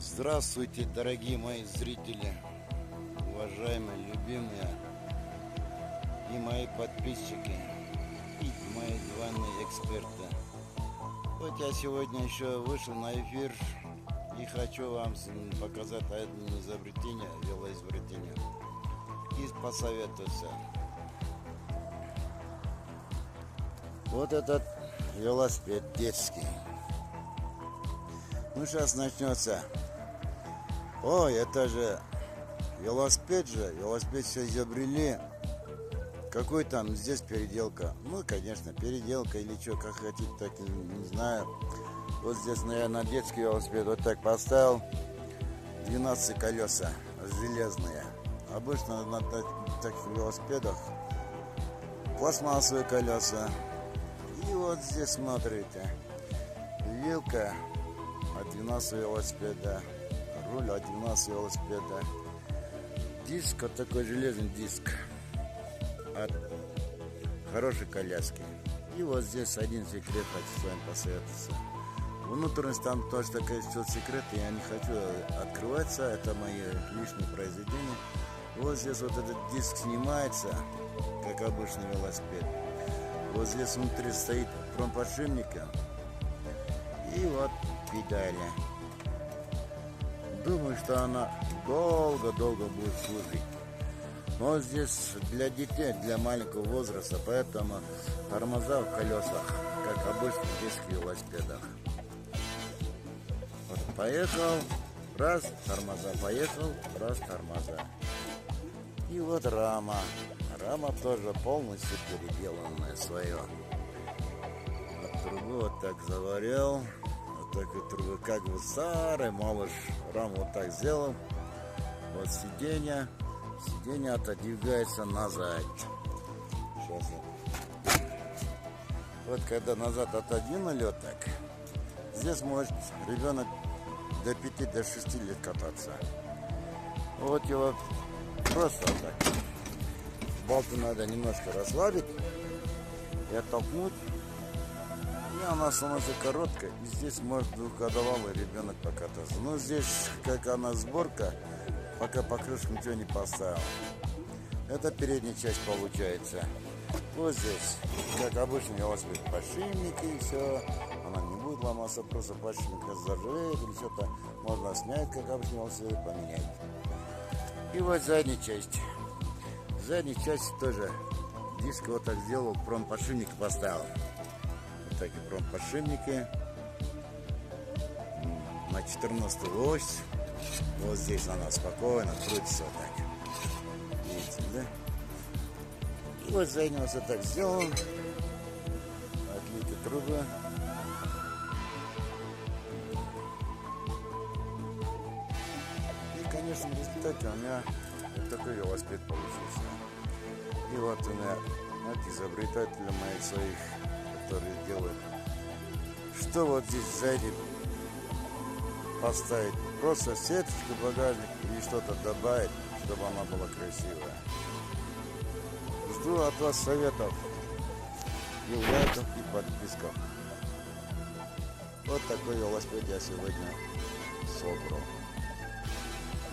Здравствуйте, дорогие мои зрители, уважаемые, любимые и мои подписчики, и мои двойные эксперты. Вот я сегодня еще вышел на эфир и хочу вам показать одно изобретение, велоизобретение, и посоветоваться. Вот этот велосипед детский. Ну, сейчас начнется. Ой, это же велосипед все изобрели. Какой там здесь переделка? Ну, конечно, переделка или что, как хотите, так не знаю. Вот здесь, наверное, детский велосипед вот так поставил. 12 колеса железные. Обычно на таких велосипедах пластмассовые колеса. И вот здесь, смотрите, вилка от 12 велосипеда. Руль от 12 велосипеда. Диск, вот такой железный диск от хорошей коляски. И вот здесь один секрет хочу с вами посоветоваться. Внутренность там тоже такая все секрет, я не хочу открываться, это мои личные произведения. Вот здесь вот этот диск снимается, как обычный велосипед. Вот здесь внутри стоит промподшипник и вот педали. Думаю, что она долго-долго будет служить. Но здесь для детей, для маленького возраста, поэтому тормоза в колесах, как обычно в детских велосипедах. Вот поехал, раз, тормоза, поехал, раз, тормоза. И вот рама. Рама тоже полностью переделанная свое. Вот трубу вот так заварил. Такой трубы, как бы старый малыш, раму вот так сделал. Вот сиденье отодвигается назад. Сейчас вот когда назад отодвинули вот так, здесь может ребенок до 5-6 лет кататься. Вот его просто вот так. Болты надо немножко расслабить и оттолкнуть. И она становится короткая, и здесь может двухгодовалый ребенок покататься. Но здесь, как она сборка, пока покрышку ничего не поставил. Это передняя часть получается. Вот здесь, как обычно, велосипед, подшипники и все. Она не будет ломаться, просто подшипник заржавеет или что-то. Можно снять, как обычно, велосипед, поменять. И вот задняя часть. Задняя часть тоже диск вот так сделал, промподшипник поставил. Так и промподшипники на 14-ю ось. Вот здесь она спокойно крутится вот так. Видите, да? И вот задний вот так сделал. Отлиты трубы. И, конечно, в результате у меня вот такой велосипед получился. И вот у меня, вот изобретатели моих своих, которые делают, что вот здесь сзади поставить, просто сеточку, багажник или что-то добавить, чтобы она была красивая. Жду от вас советов и лайков, и подписков. Вот такой велосипед я сегодня собрал.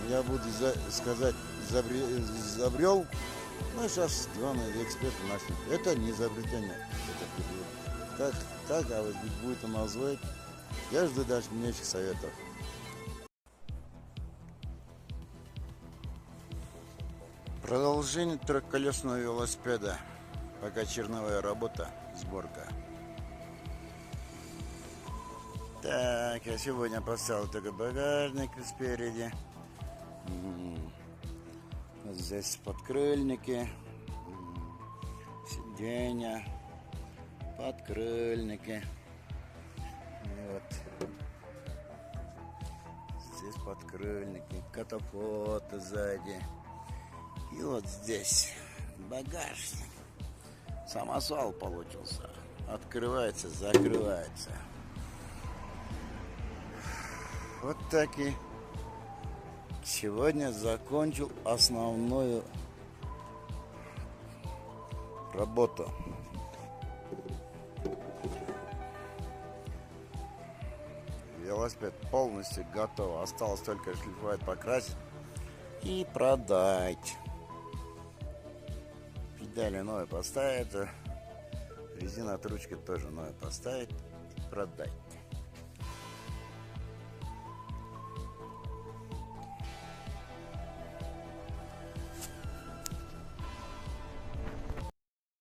Я буду сказать, изобрел. Ну, сейчас главный эксперт нашли. Это не изобретение. Это как будет он назвать? Я жду дальше дальнейших советов. Продолжение трехколесного велосипеда. Пока черновая работа, сборка. Так, я сегодня поставил только багажник спереди. Вот здесь подкрыльники, сиденья, подкрыльники. И вот здесь подкрыльники, катафоты сзади. И вот здесь багажник. Самосвал получился. Открывается, закрывается. Вот так и сегодня закончил основную работу. велосипед полностью готов. Осталось только шлифовать, покрасить и продать. Педали новые поставить. Резина от ручки тоже новые поставить и продать.